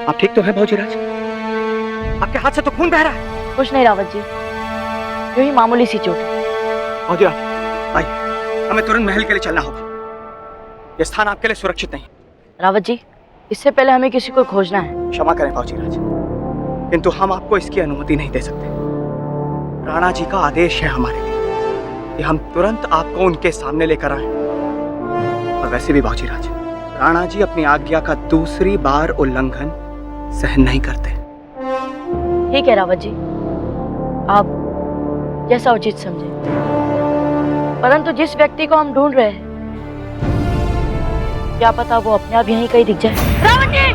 आप ठीक तो है भौजीराज? आपके हाथ से तो खून बह रहा है। कुछ नहीं रावत जी, यूं ही मामूली सी चोट है। भौजीराज आइए, हमें तुरंत महल के लिए चलना होगा। यह स्थान आपके लिए सुरक्षित नहीं। रावत जी, इससे पहले हमें किसी को खोजना है। क्षमा करें भौजीराज, किंतु हम आपको इसकी अनुमति नहीं दे सकते। राणा जी का आदेश है हमारे लिए कि हम तुरंत आपको उनके सामने लेकर आए। और वैसे भी भौजीराज, राणा जी अपनी आज्ञा का दूसरी बार उल्लंघन सहन नहीं करते। ठीक है रावत जी, आप जैसा उचित समझे, परंतु जिस व्यक्ति को हम ढूंढ रहे हैं, क्या पता वो अपने आप यहीं कहीं दिख जाए। रावत जी!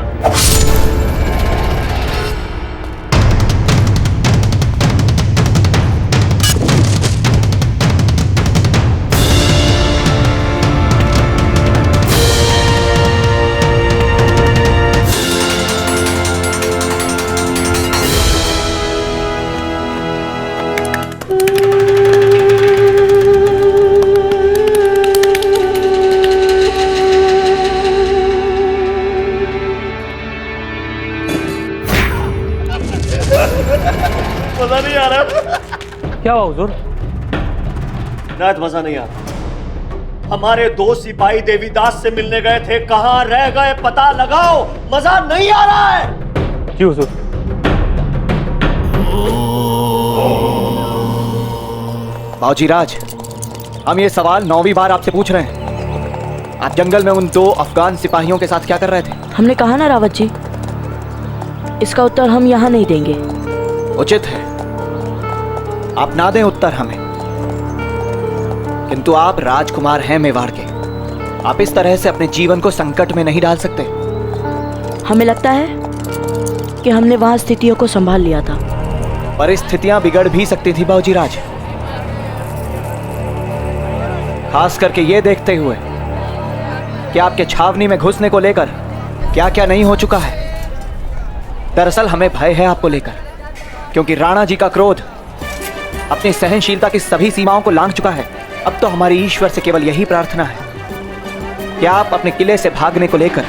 मजा नहीं आ रहा। क्या हुआ हुजूर? नायत मजा नहीं आ रहा। हमारे दो सिपाही देवीदास से मिलने गए थे, कहां रह गए पता लगाओ। मजा नहीं आ रहा है। जी हुजूर। भौजीराज, हम ये सवाल 9वीं बार आपसे पूछ रहे हैं। आप जंगल में उन 2 अफगान सिपाहियों के साथ क्या कर रहे थे? हमने कहा ना रावत जी, इसका उत्तर हम यहाँ नहीं देंगे। उचित है, आप ना दें उत्तर हमें, किंतु आप राजकुमार हैं मेवाड़ के। आप इस तरह से अपने जीवन को संकट में नहीं डाल सकते। हमें लगता है कि हमने वहां स्थितियों को संभाल लिया था। परिस्थितियां बिगड़ भी सकती थी भौजीराज, खास करके ये देखते हुए कि आपके छावनी में घुसने को लेकर क्या क्या नहीं हो चुका है। दरअसल हमें भय है आपको लेकर, क्योंकि राणा जी का क्रोध अपनी सहनशीलता की सभी सीमाओं को लांघ चुका है। अब तो हमारी ईश्वर से केवल यही प्रार्थना है कि आप अपने किले से भागने को लेकर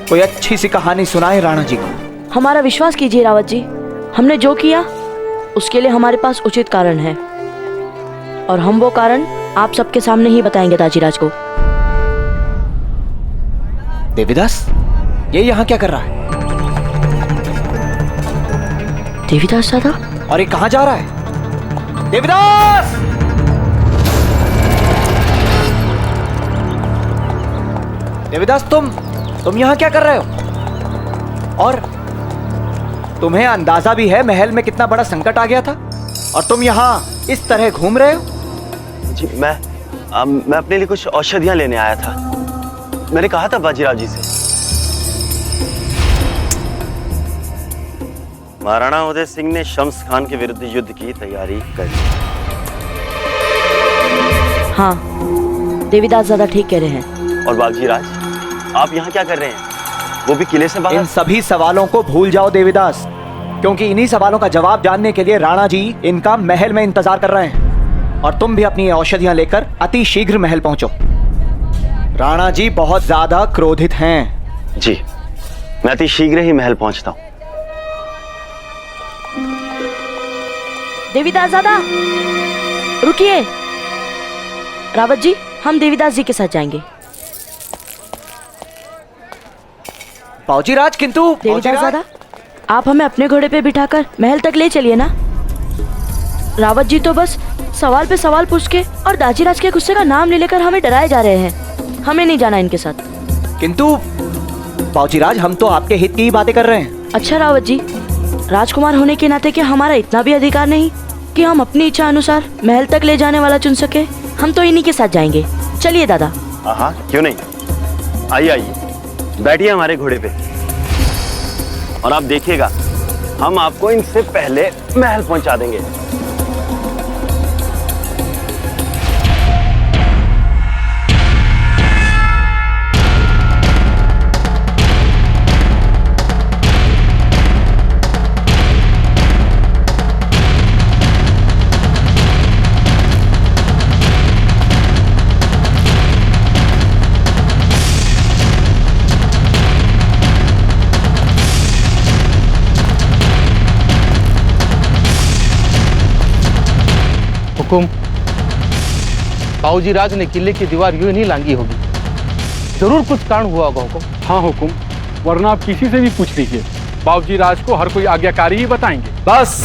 कोई अच्छी सी कहानी सुनाएं राणा जी को। हमारा विश्वास कीजिए रावत जी, हमने जो किया उसके लिए हमारे पास उचित कारण है, और हम वो कारण आप सबके सामने ही बताएंगे दाजीराज को। देवीदास, ये यहाँ क्या कर रहा है? देवीदास दादा? और ये कहाँ जा रहा है? देवीदास! देवीदास, तुम यहाँ क्या कर रहे हो? और तुम्हें अंदाजा भी है महल में कितना बड़ा संकट आ गया था, और तुम यहाँ इस तरह घूम रहे हो? जी मैं अपने लिए कुछ औषधियां लेने आया था। मैंने कहा था बाजीराव जी से। महाराणा उदय सिंह ने शम्स खान के विरुद्ध युद्ध की तैयारी कर ली। हाँ, देवीदास दादा ठीक कह रहे हैं। और बागजीराज, आप यहाँ क्या कर रहे हैं? वो भी किले से बाहर? इन सभी सवालों को भूल जाओ देवीदास, क्योंकि इन्हीं सवालों का जवाब जानने के लिए राणा जी इनका महल में इंतजार कर रहे हैं। और तुम भी अपनी औषधियां लेकर अति शीघ्र महल पहुंचो। राणा जी बहुत ज्यादा क्रोधित हैं। जी, मैं अति शीघ्र ही महल पहुंचता हूं। देवीदास दादा रुकिए। रावत जी, हम देवीदास जी के साथ जाएंगे। भौजीराज, किंतु देवीदास दादा, आप हमें अपने घोड़े पे बिठाकर महल तक ले चलिए ना। रावत जी तो बस सवाल पे सवाल पूछ के और दाजीराज के गुस्से का नाम ले लेकर हमें डराए जा रहे हैं। हमें नहीं जाना इनके साथ। किंतु भौजीराज, हम तो आपके हित की ही बातें कर रहे हैं। अच्छा रावत जी, राजकुमार होने के नाते क्या हमारा इतना भी अधिकार नहीं कि हम अपनी इच्छा अनुसार महल तक ले जाने वाला चुन सके? हम तो इन्हीं के साथ जाएंगे। चलिए दादा। हाँ, क्यों नहीं। आइए आइए, बैठिए हमारे घोड़े पे, और आप देखिएगा हम आपको इनसे पहले महल पहुंचा देंगे। हुकुम, बाबूजी राज ने किले की दीवार यूं नहीं लांगी होगी, जरूर कुछ कारण हुआ होगा हुकुम। हाँ हुकुम, वरना आप किसी से भी पूछ लीजिए, बाबूजी राज को हर कोई आज्ञाकारी ही बताएंगे। बस।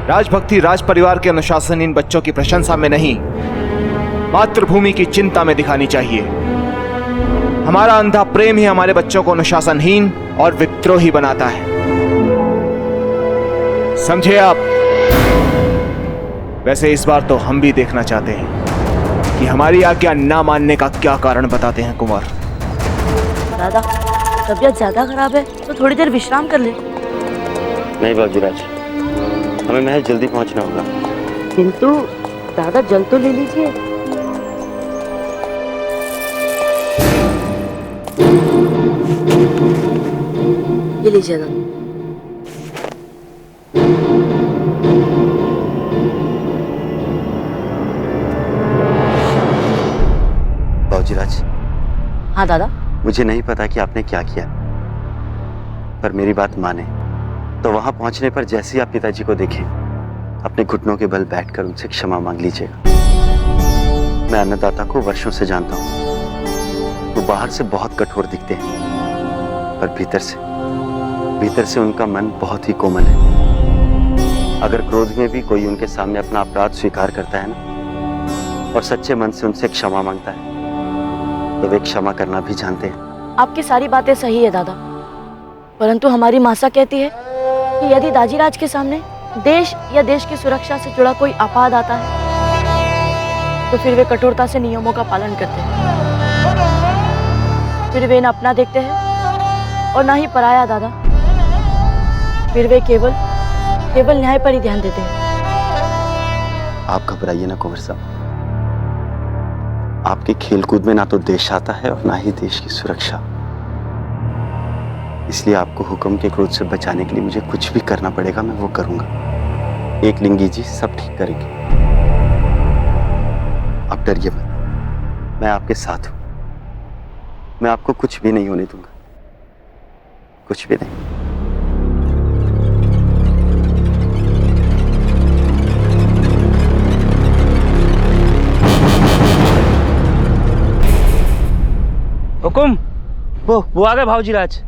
राजभक्ति राज परिवार के अनुशासनहीन बच्चों की प्रशंसा में नहीं, मातृभूमि की चिंता में दिखानी चाहिए। हमारा अंधा प्रेम ही हमारे बच्चों को अनुशासनहीन और विद्रोही बनाता है, समझे आप? वैसे इस बार तो हम भी देखना चाहते हैं कि हमारी आज्ञा ना मानने का क्या कारण बताते हैं कुंवर। दादा, तबीयत ज्यादा खराब है तो थोड़ी देर विश्राम कर ले। नहीं बाबूजी राज, हमें महल जल्दी पहुंचना होगा। किंतु दादा जल तो ले लीजिए। ये लीजिए दादा। बाबूजी राज, हाँ दादा। मुझे नहीं पता कि आपने क्या किया, पर मेरी बात माने तो वहां पहुंचने पर जैसे ही आप पिताजी को देखें, अपने घुटनों के बल बैठकर उनसे क्षमा मांग लीजिएगा। मैं अन्नदाता को वर्षों से जानता हूं, वो बाहर से बहुत कठोर दिखते हैं, पर भीतर से उनका मन बहुत ही कोमल है। अगर क्रोध में भी कोई उनके सामने अपना अपराध स्वीकार करता है ना, और सच्चे मन से उनसे क्षमा मांगता है, तो वे क्षमा करना भी जानते हैं। आपकी सारी बातें सही है दादा, परंतु हमारी मासा कहती है कि यदि दाजीराज के सामने देश या देश की सुरक्षा से जुड़ा कोई अपराध आता है तो फिर वे कठोरता से नियमों का पालन करते हैं। फिर वे न अपना देखते हैं और ना ही पराया दादा। फिर वे केवल न्याय पर ही ध्यान देते हैं। आप घबराइए ना कुंवर साहब, आपके खेलकूद में ना तो देश आता है और ना ही देश की सुरक्षा। इसलिए आपको हुक्म के क्रोध से बचाने के लिए मुझे कुछ भी करना पड़ेगा, मैं वो करूंगा। एक लिंगी जी सब ठीक करेंगे, आप डरिए मत, मैं आपके साथ हूं। मैं आपको कुछ भी नहीं होने दूंगा, कुछ भी नहीं। हुकुम, वो आ गए भाऊजी राज।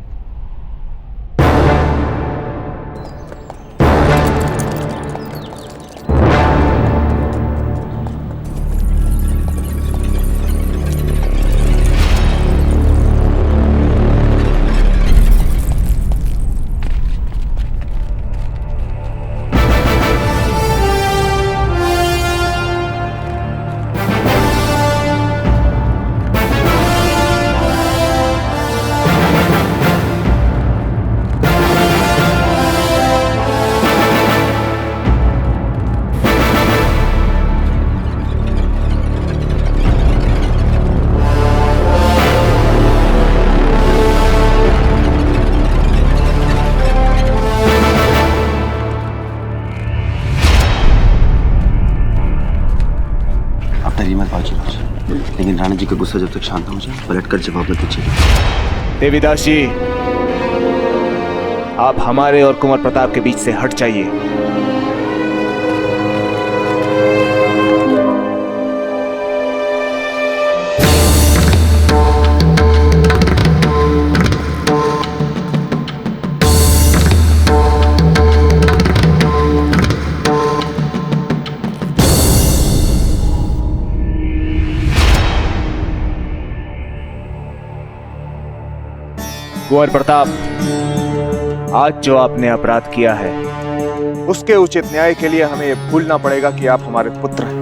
लेकिन राणा जी का गुस्सा जब तक शांत हो जाए, पलटकर जवाब मत दीजिएगा। देवीदास जी, आप हमारे और कुंवर प्रताप के बीच से हट जाइए। कुंवर प्रताप, आज जो आपने अपराध किया है उसके उचित न्याय के लिए हमें यह भूलना पड़ेगा कि आप हमारे पुत्र हैं।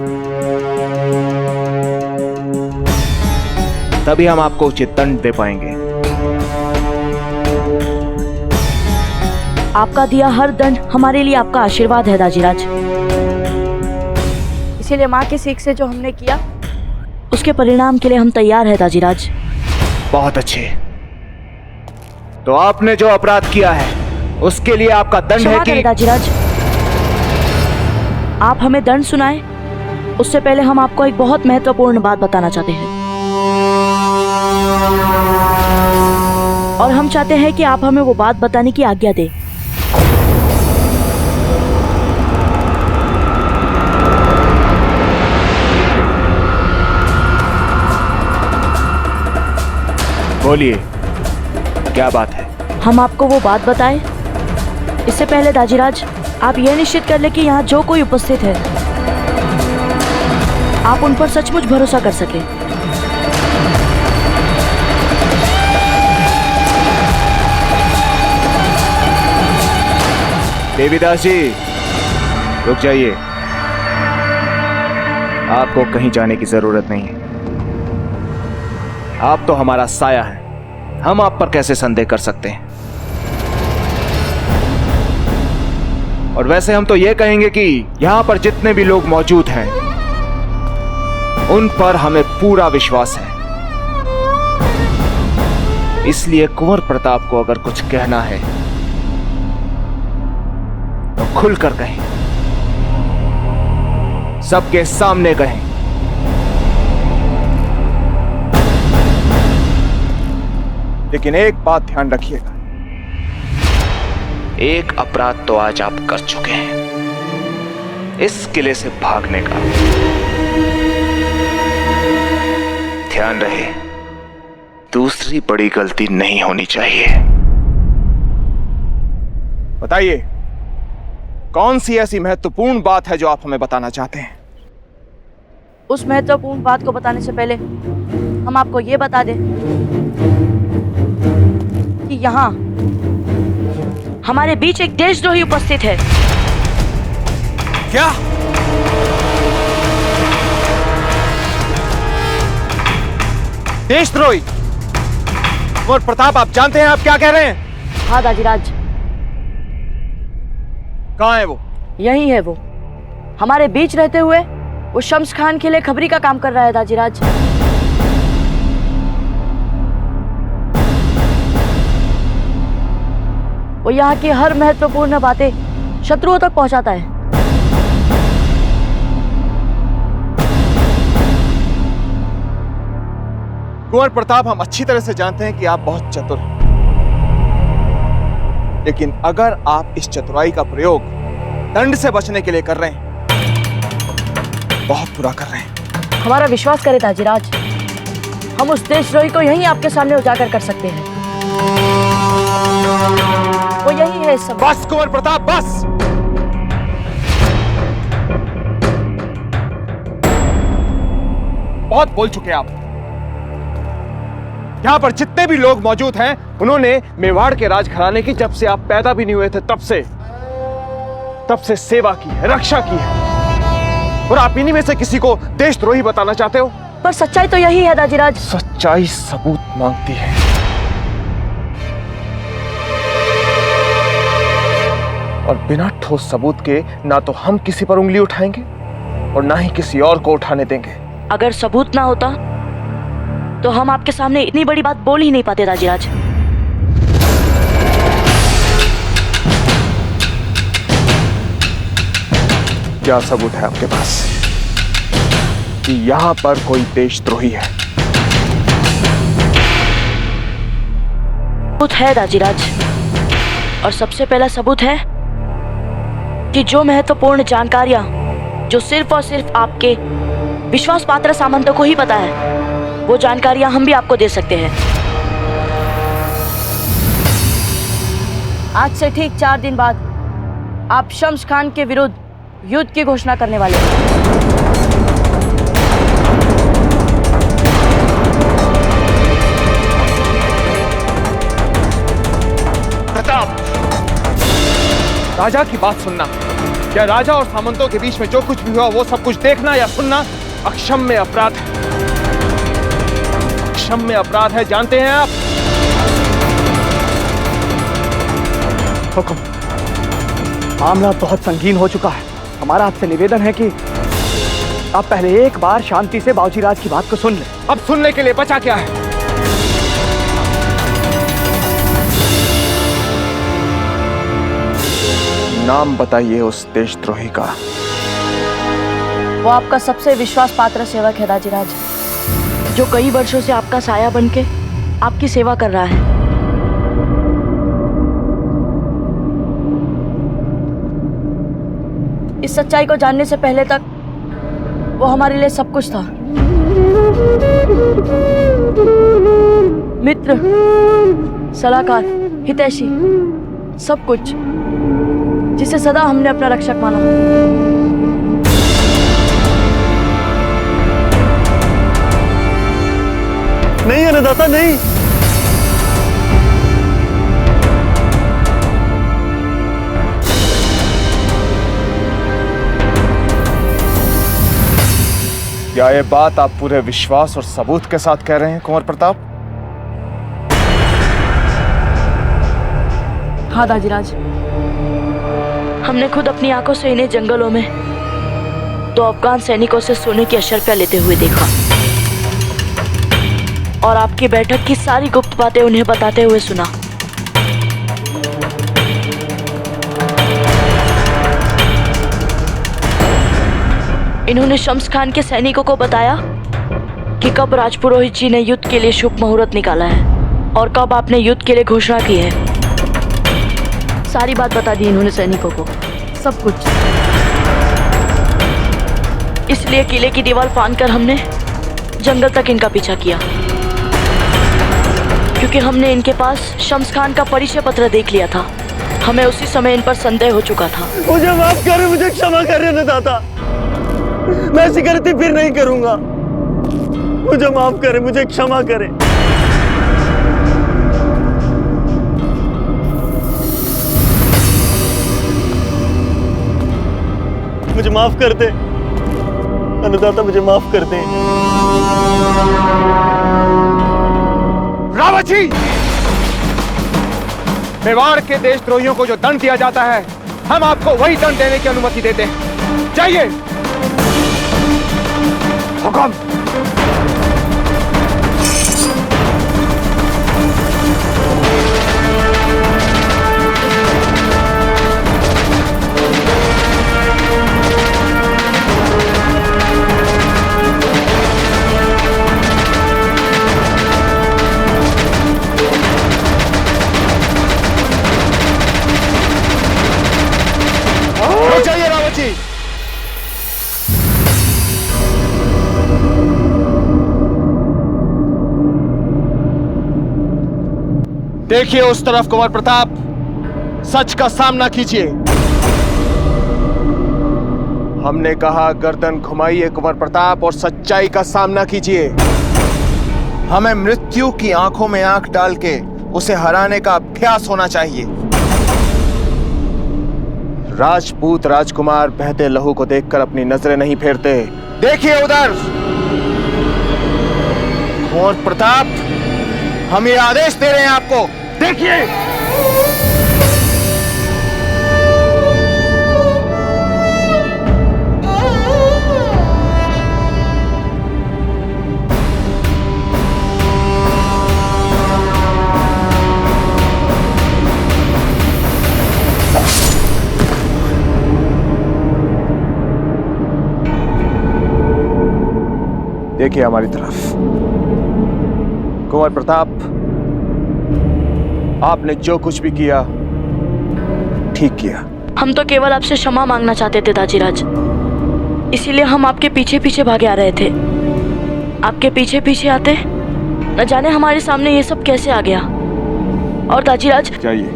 तभी हम आपको उचित दंड दे पाएंगे। आपका दिया हर दंड हमारे लिए आपका आशीर्वाद है दाजीराज। इसीलिए माँ की सीख से जो हमने किया उसके परिणाम के लिए हम तैयार हैं दाजीराज। बहुत अच्छे। तो आपने जो अपराध किया है उसके लिए आपका दंड है कि दाजीराज, आप हमें दंड सुनाएं उससे पहले हम आपको एक बहुत महत्वपूर्ण बात बताना चाहते हैं, और हम चाहते हैं कि आप हमें वो बात बताने की आज्ञा दें। बोलिए, क्या बात है? हम आपको वो बात बताएं। इससे पहले दाजीराज, आप यह निश्चित कर ले कि यहाँ जो कोई उपस्थित है, आप उन पर सचमुच भरोसा कर सके। देवीदास जी, रुक जाइए। आपको कहीं जाने की जरूरत नहीं है। आप तो हमारा साया है, हम आप पर कैसे संदेह कर सकते हैं? और वैसे हम तो ये कहेंगे कि यहां पर जितने भी लोग मौजूद हैं, उन पर हमें पूरा विश्वास है। इसलिए कुंवर प्रताप को अगर कुछ कहना है तो खुलकर कहें, सबके सामने कहें। लेकिन एक बात ध्यान रखिएगा, एक अपराध तो आज आप कर चुके हैं, इस किले से भागने का। ध्यान रहे, दूसरी बड़ी गलती नहीं होनी चाहिए। बताइए, कौन सी ऐसी महत्वपूर्ण बात है जो आप हमें बताना चाहते हैं? उस महत्वपूर्ण बात को बताने से पहले हम आपको ये बता दें कि यहाँ हमारे बीच एक देशद्रोही उपस्थित है। क्या? देशद्रोही? कुंवर प्रताप, आप जानते हैं आप क्या कह रहे हैं? हाँ दाजीराज, कहाँ है वो? यही है वो। हमारे बीच रहते हुए वो शम्स खान के लिए खबरी का काम कर रहा है दाजीराज। वो यहाँ की हर महत्वपूर्ण बातें शत्रुओं तक पहुंचाता है। कुंवर प्रताप, हम अच्छी तरह से जानते हैं कि आप बहुत चतुर हैं, लेकिन अगर आप इस चतुराई का प्रयोग दंड से बचने के लिए कर रहे हैं, बहुत बुरा कर रहे हैं। हमारा विश्वास करें दाजीराज, हम उस देशद्रोही को यहीं आपके सामने उजागर कर सकते हैं। वो यही है इस सब। बस कुंवर प्रताप, बस। बहुत बोल चुके आप। यहां पर जितने भी लोग मौजूद हैं, उन्होंने मेवाड़ के राजघराने की, जब से आप पैदा भी नहीं हुए थे तब से सेवा की है, रक्षा की है, और आप इन्हीं में से किसी को देशद्रोही बताना चाहते हो? पर सच्चाई तो यही है दाजीराज। सच्चाई सबूत मांगती है, और बिना ठोस सबूत के ना तो हम किसी पर उंगली उठाएंगे और ना ही किसी और को उठाने देंगे। अगर सबूत ना होता तो हम आपके सामने इतनी बड़ी बात बोल ही नहीं पाते दाजीराज। क्या सबूत है आपके पास कि यहां पर कोई देशद्रोही है? सबूत है दाजीराज, और सबसे पहला सबूत है कि जो महत्वपूर्ण जानकारियां जो सिर्फ और सिर्फ आपके विश्वास पात्र सामंतों को ही पता है, वो जानकारियां हम भी आपको दे सकते हैं। आज से ठीक 4 दिन बाद आप शम्स खान के विरुद्ध युद्ध की घोषणा करने वाले हैं। प्रताप, राजा की बात सुनना, क्या राजा और सामंतों के बीच में जो कुछ भी हुआ वो सब कुछ देखना या सुनना अक्षम्य अपराध है। अक्षम्य अपराध है, जानते हैं आप? हुक्म, मामला बहुत संगीन हो चुका है। हमारा आपसे निवेदन है कि आप पहले एक बार शांति से बाबूजीराज की बात को सुन लें। अब सुनने के लिए बचा क्या है? नाम बताइए उस देशद्रोही का। वो आपका सबसे विश्वास पात्र सेवक है दाजीराज, जो कई वर्षों से आपका साया बनके आपकी सेवा कर रहा है। इस सच्चाई को जानने से पहले तक वो हमारे लिए सब कुछ था। मित्र, सलाहकार, हितैषी, सब कुछ, जिसे सदा हमने अपना रक्षक माना। नहीं अन्नदाता, नहीं। क्या ये बात आप पूरे विश्वास और सबूत के साथ कह रहे हैं कुंवर प्रताप? हाँ दाजीराज, हमने खुद अपनी आंखों से इन्हें जंगलों में 2 अफगान सैनिकों से सोने की अशर्फियां लेते हुए देखा और आपकी बैठक की सारी गुप्त बातें उन्हें बताते हुए सुना। इन्होंने शम्स खान के सैनिकों को बताया कि कब राजपुरोहित जी ने युद्ध के लिए शुभ मुहूर्त निकाला है और कब आपने युद्ध के लिए घोषणा की है। सारी बात बता दी इन्होंने सैनिकों को, सब कुछ। इसलिए किले की दीवार फांदकर हमने जंगल तक इनका पीछा किया, क्योंकि हमने इनके पास शम्स खान का परिचय पत्र देख लिया था। हमें उसी समय इन पर संदेह हो चुका था। मुझे माफ करें, मुझे क्षमा करें अन्नदाता। मैं ऐसी गलती फिर नहीं करूंगा। मुझे माफ करें, मुझे क्षमा करें। मुझे माफ कर दे अन्नदाता, मुझे माफ कर दे। रावत जी, मेवाड़ के देशद्रोहियों को जो दंड दिया जाता है, हम आपको वही दंड देने की अनुमति देते हैं। जाइए। हुक्म। जाइए रावत जी। देखिए उस तरफ कुंवर प्रताप, सच का सामना कीजिए। हमने कहा गर्दन घुमाइए कुंवर प्रताप और सच्चाई का सामना कीजिए। हमें मृत्यु की आंखों में आंख डाल के उसे हराने का अभ्यास होना चाहिए। राजपूत राजकुमार बहते लहू को देखकर अपनी नजरें नहीं फेरते। देखिए उधर कुंवर प्रताप, हम ये आदेश दे रहे हैं आपको। देखिए। देखिए हमारी तरफ। कुंवर प्रताप, आपने जो कुछ भी किया ठीक किया। हम तो केवल आपसे क्षमा मांगना चाहते थे दाजीराज, इसीलिए हम आपके पीछे पीछे भागे आ रहे थे। आपके पीछे पीछे आते न जाने हमारे सामने ये सब कैसे आ गया। और दाजीराज, जाइए,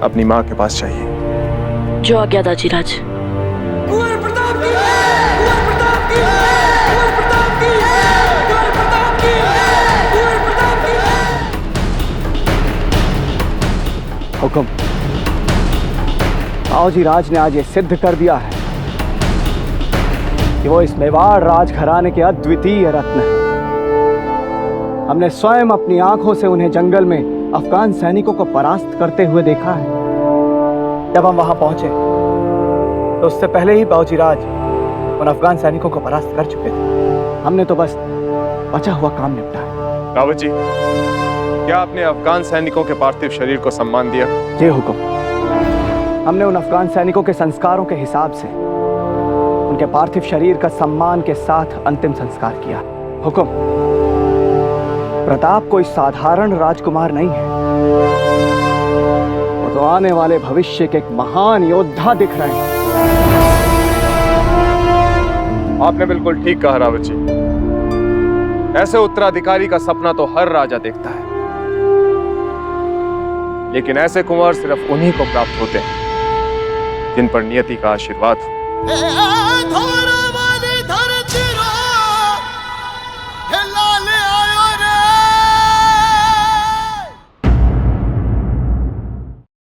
अपनी माँ के पास जाइए। जो आ गया दाजीराज। हुक्म। बाबूजी राज ने आज ये सिद्ध कर दिया है कि वो इस मेवाड़ राजघराने के अद्वितीय रत्न हैं। हमने स्वयं अपनी आंखों से उन्हें जंगल में अफगान सैनिकों को परास्त करते हुए देखा है। जब हम वहां पहुंचे तो उससे पहले ही बाबूजी राज उन अफगान सैनिकों को परास्त कर चुके थे। हमने तो बस बचा हुआ काम निपटाया। रावत जी, क्या आपने अफगान सैनिकों के पार्थिव शरीर को सम्मान दिया? जी हुक्म। हमने उन अफगान सैनिकों के संस्कारों के हिसाब से उनके पार्थिव शरीर का सम्मान के साथ अंतिम संस्कार किया। हुक्म। प्रताप कोई साधारण राजकुमार नहीं है, वो तो आने वाले भविष्य के एक महान योद्धा दिख रहे हैं। आपने बिल्कुल ठीक कहा रावत जी। ऐसे उत्तराधिकारी का सपना तो हर राजा देखता है, लेकिन ऐसे कुंवर सिर्फ उन्हीं को प्राप्त होते हैं जिन पर नियति का आशीर्वाद हो।